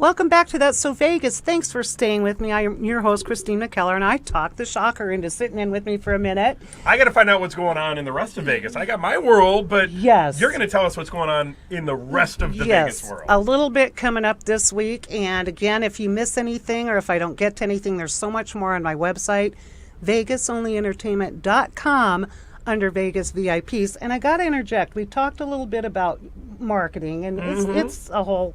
Welcome back to That's So Vegas. Thanks for staying with me. I am your host, Christine McKellar, and I talked the shocker into sitting in with me for a minute. I got to find out what's going on in the rest of Vegas. I got my world, but yes, you're going to tell us what's going on in the rest of the Vegas world. A little bit coming up this week. And again, if you miss anything or if I don't get to anything, there's so much more on my website, VegasOnlyEntertainment.com, under Vegas VIPs. And I got to interject. We talked a little bit about marketing, and it's a whole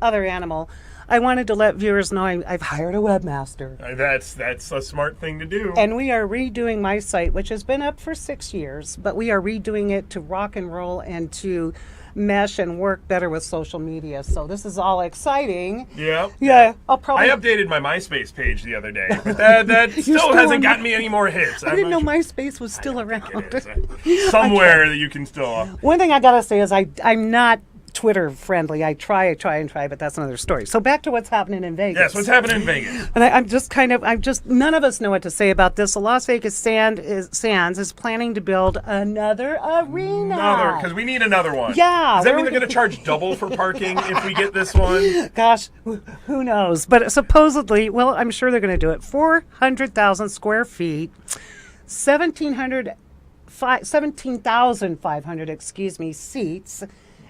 other animal. I wanted to let viewers know I've hired a webmaster. That's a smart thing to do. And we are redoing my site, which has been up for 6 years, but we are redoing it to rock and roll and to mesh and work better with social media. So this is all exciting. Yeah. Yeah. I updated my MySpace page the other day, but that still hasn't gotten me any more hits. I didn't know MySpace was still around. Somewhere that you can still. One thing I gotta say is I'm not Twitter friendly. I try, but that's another story. So back to what's happening in Vegas. Yes, what's happening in Vegas? And I'm just none of us know what to say about this. The Las Vegas Sands is planning to build another arena. Because we need another one. Yeah. Does that mean they're going to charge double for parking if we get this one? Gosh, who knows? But supposedly, well, I'm sure they're going to do it. 400,000 square feet, 17,500, seats.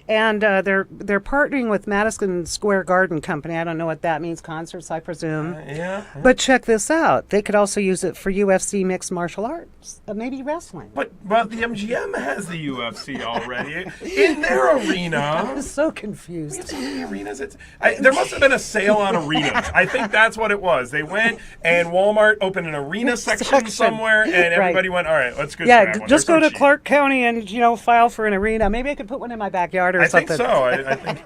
And they're partnering with Madison Square Garden Company. I don't know what that means. Concerts, I presume. Yeah. But check this out. They could also use it for UFC mixed martial arts, maybe wrestling. But the MGM has the UFC already in their arena. I was so confused. So many arenas. There must have been a sale on arenas. I think that's what it was. They went and Walmart opened an arena section somewhere, and everybody went, all right, let's go. Yeah, just go to Clark County and file for an arena. Maybe I could put one in my backyard or something. I think so. I think.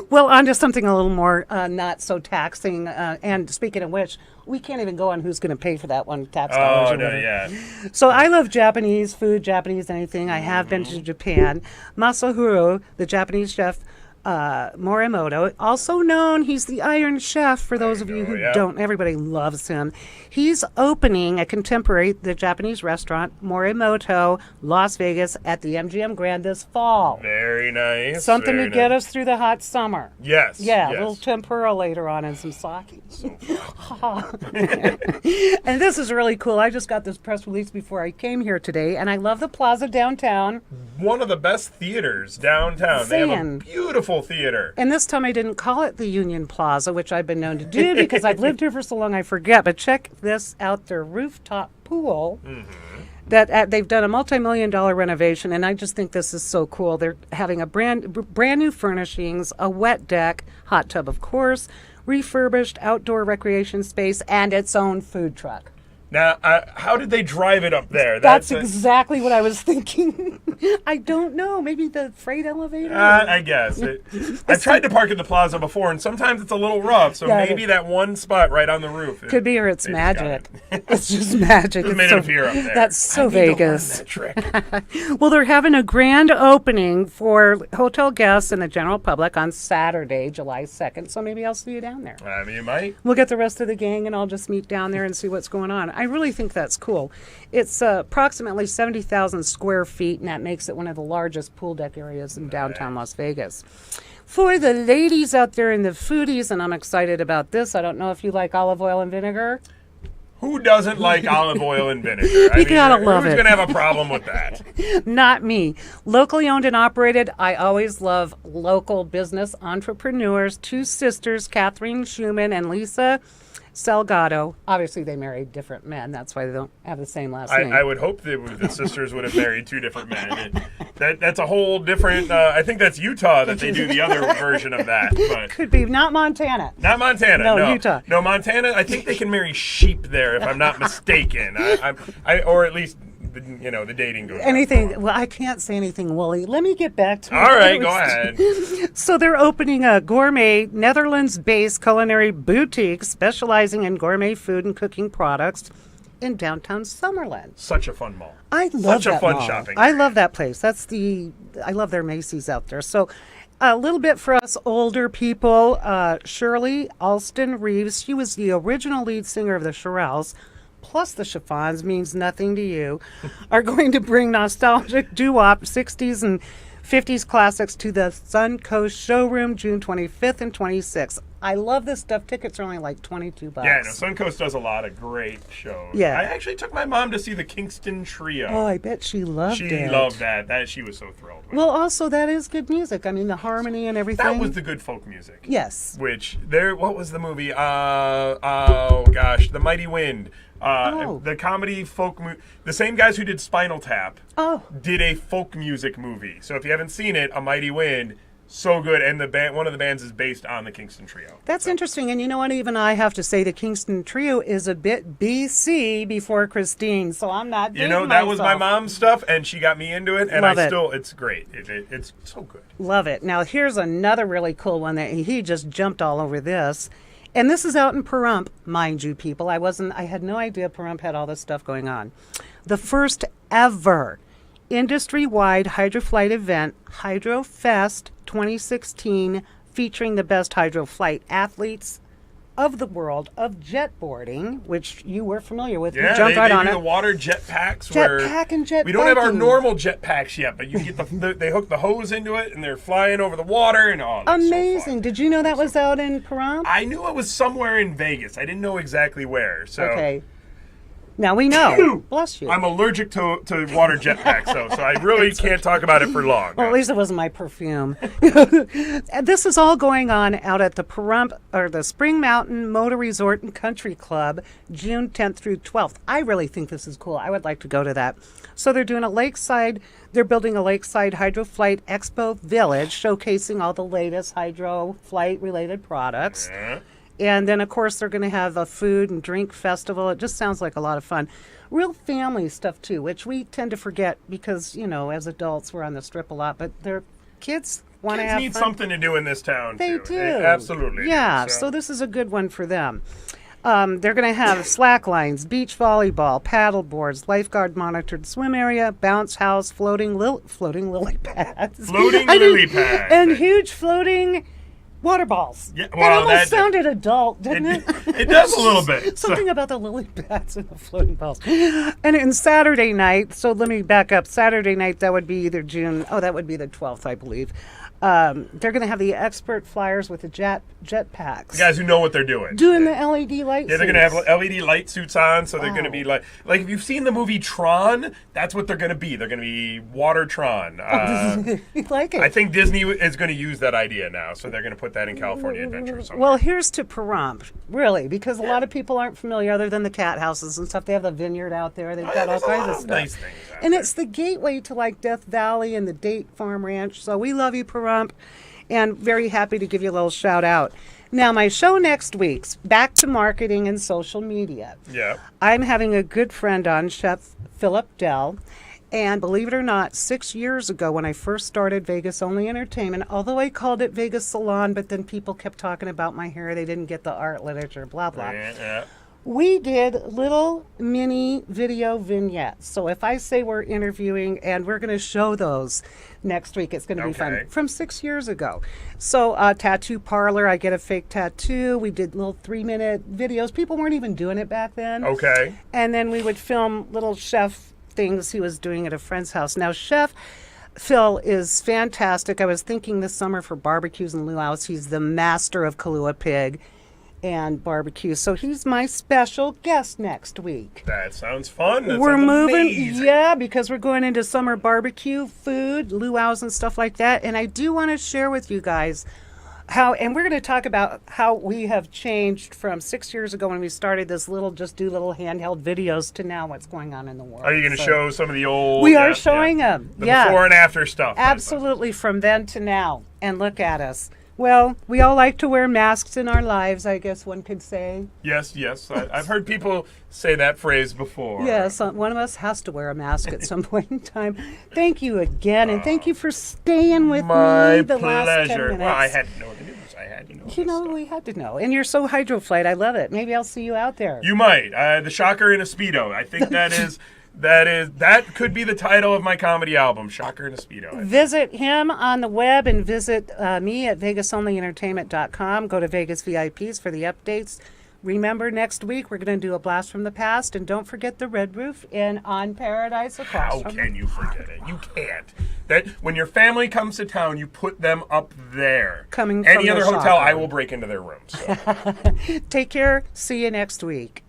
Well, on to something a little more not so taxing. And speaking of which, we can't even go on who's going to pay for that one, tax dollars. Oh, no, yeah. So I love Japanese food, Japanese anything. I have been to Japan. Masahiro, the Japanese chef, Morimoto, also known, he's the Iron Chef for those of you who don't. Everybody loves him. He's opening the Japanese restaurant, Morimoto, Las Vegas, at the MGM Grand this fall. Very nice. Something to get us through the hot summer. Yes. Yeah, yes. A little tempura later on and some sake. And this is really cool. I just got this press release before I came here today, and I love the plaza downtown. One of the best theaters downtown. They have a beautiful theater. And this time I didn't call it the Union Plaza, which I've been known to do because I've lived here for so long I forget. But check this out, their rooftop pool. That they've done a multi-million-dollar renovation, and I just think this is so cool. They're having a brand new furnishings, a wet deck, hot tub, of course, refurbished outdoor recreation space, and its own food truck. Now, how did they drive it up there? That's exactly what I was thinking. I don't know. Maybe the freight elevator? I guess. I've tried to park at the plaza before, and sometimes it's a little rough, so maybe that one spot right on the roof. Could be, or it's magic. It's just magic. It made it appear up there. That's so Vegas. That trick. Well, they're having a grand opening for hotel guests and the general public on Saturday, July 2nd, so maybe I'll see you down there. You might. We'll get the rest of the gang, and I'll just meet down there and see what's going on. I really think that's cool. It's approximately 70,000 square feet, and that makes it one of the largest pool deck areas in downtown Las Vegas. For the ladies out there and the foodies, and I'm excited about this, I don't know if you like olive oil and vinegar. Who doesn't like olive oil and vinegar? You gotta love it. Who's going to have a problem with that? Not me. Locally owned and operated. I always love local business entrepreneurs. Two sisters, Catherine Schumann and Lisa Salgado. Obviously, they married different men. That's why they don't have the same last name. I would hope that the sisters would have married two different men. That's a whole different... I think that's Utah that they do the other version of that. But could be. Not Montana. Not Montana, no. Utah. No, Montana, I think they can marry sheep there, if I'm not mistaken. Or at least... the dating goes anything. Well, I can't say anything woolly. Let me get back to all right, go ahead. So they're opening a gourmet Netherlands-based culinary boutique specializing in gourmet food and cooking products in downtown Summerlin. Such a fun mall. I love Such that a fun mall. shopping I area. love that place. I love their Macy's out there. So a little bit for us older people, Shirley Alston Reeves, she was the original lead singer of the Shirelles, plus the Chiffons, means nothing to you, are going to bring nostalgic doo-wop 60s and 50s classics to the Suncoast Showroom, June 25th and 26th. I love this stuff. Tickets are only like $22. Yeah, no, Suncoast does a lot of great shows. Yeah. I actually took my mom to see the Kingston Trio. Oh, I bet she loved it. She loved that. She was so thrilled with. Well, also, that is good music. I mean, the harmony and everything. That was the good folk music. Yes. Which, what was the movie? Oh, gosh, The Mighty Wind. The comedy folk the same guys who did Spinal Tap did a folk music movie. So if you haven't seen it, A Mighty Wind, so good. And one of the bands is based on the Kingston Trio. That's interesting. And you know what? Even I have to say the Kingston Trio is a bit BC before Christine. So I'm not dating that was my myself. mom's stuff, and she got me into it. And Love it's great. It's so good. Love it. Now, here's another really cool one that he just jumped all over this. And this is out in Pahrump, mind you, people. I had no idea Pahrump had all this stuff going on. The first ever industry-wide hydroflight event, HydroFest 2016, featuring the best hydroflight athletes of the world of jetboarding, which you were familiar with. Yeah, you jumped right on do it. the water jetpacks. Jetpack and jet We don't have our biking. normal jetpacks yet, but you get they hook the hose into it, and they're flying over the water, and that's Amazing. So fun. Did you know that was out in Pahrump? I knew it was somewhere in Vegas. I didn't know exactly where. So Okay. Now we know. Bless you. I'm allergic to water jetpacks, though, so I really can't talk about it for long. Well, at least it wasn't my perfume. This is all going on out at the Pahrump, or the Spring Mountain Motor Resort and Country Club, June 10th through 12th. I really think this is cool. I would like to go to that. So they're building a lakeside hydroflight expo village, showcasing all the latest hydroflight related products. Yeah. And then, of course, they're going to have a food and drink festival. It just sounds like a lot of fun. Real family stuff, too, which we tend to forget because, as adults, we're on the strip a lot. But their kids want to Kids have need fun. something to do in this town, They too. do. They absolutely Yeah, do. so this is a good one for them. They're going to have slack lines, beach volleyball, paddle boards, lifeguard monitored swim area, bounce house, floating lily pads. Floating lily pads. And huge floating water balls. Yeah, that well, almost sounded adult, didn't it? It does a little bit. Something about the lily pads and the floating balls. And in Saturday night, so let me back up. Saturday night, that would be either that would be the 12th, I believe. They're going to have the expert flyers with the jet packs. The guys who know what they're doing. Doing the LED light Yeah, they're going to have LED light suits on, so they're going to be like if you've seen the movie Tron, that's what they're going to be. They're going to be Water Tron. You like it? I think Disney is going to use that idea now, so they're going to put that in California Adventure somewhere. Well, here's to Pahrump, really, because a lot of people aren't familiar, other than the cat houses and stuff. They have the vineyard out there. They've got all there's a kinds lot of of stuff. nice things out And there. it's the gateway to like Death Valley and the Date Farm Ranch. So we love you, Pahrump, and very happy to give you a little shout out. Now, my show next week's back to marketing and social media. Yeah. I'm having a good friend on, Chef Philip Dell. And believe it or not, 6 years ago when I first started Vegas Only Entertainment, although I called it Vegas Salon, but then people kept talking about my hair. They didn't get the art literature, blah, blah. Yeah. We did little mini video vignettes. So if I say we're interviewing, and we're going to show those next week, it's going to be fun. Okay. From 6 years ago. So tattoo parlor, I get a fake tattoo. We did little 3-minute videos. People weren't even doing it back then. Okay. And then we would film little chef things he was doing at a friend's house. Now, Chef Phil is fantastic. I was thinking this summer for barbecues and luau's. He's the master of Kahlua pig and barbecue. So he's my special guest next week. That sounds fun. That We're sounds moving, amazing. yeah, because we're going into summer barbecue, food, luau's and stuff like that. And I do want to share with you guys and we're going to talk about how we have changed from 6 years ago when we started this little handheld videos to now what's going on in the world. Are you going to So show some of the old... we are showing them. The Yeah. before and after stuff. Absolutely, from then to now. And look at us. Well, we all like to wear masks in our lives, I guess one could say. Yes. I've heard people say that phrase before. Yes, one of us has to wear a mask at some point in time. Thank you again, and thank you for staying with My me the last 10 pleasure. minutes. Well, I had to know the news. I had to know this stuff. We had to know. And you're so hydroflight. I love it. Maybe I'll see you out there. You might. The Shocker in a Speedo. I think that could be the title of my comedy album, Shocker in a Speedo. Visit him on the web and visit me at VegasOnlyEntertainment.com. Go to Vegas VIPs for the updates. remember, next week we're going to do a blast from the past, and don't forget the Red Roof Inn on Paradise across How from can you forget it? You can't. That when your family comes to town, you put them up there. Coming Any from other the hotel, I shotgun. will break into their rooms. So. Take care. See you next week.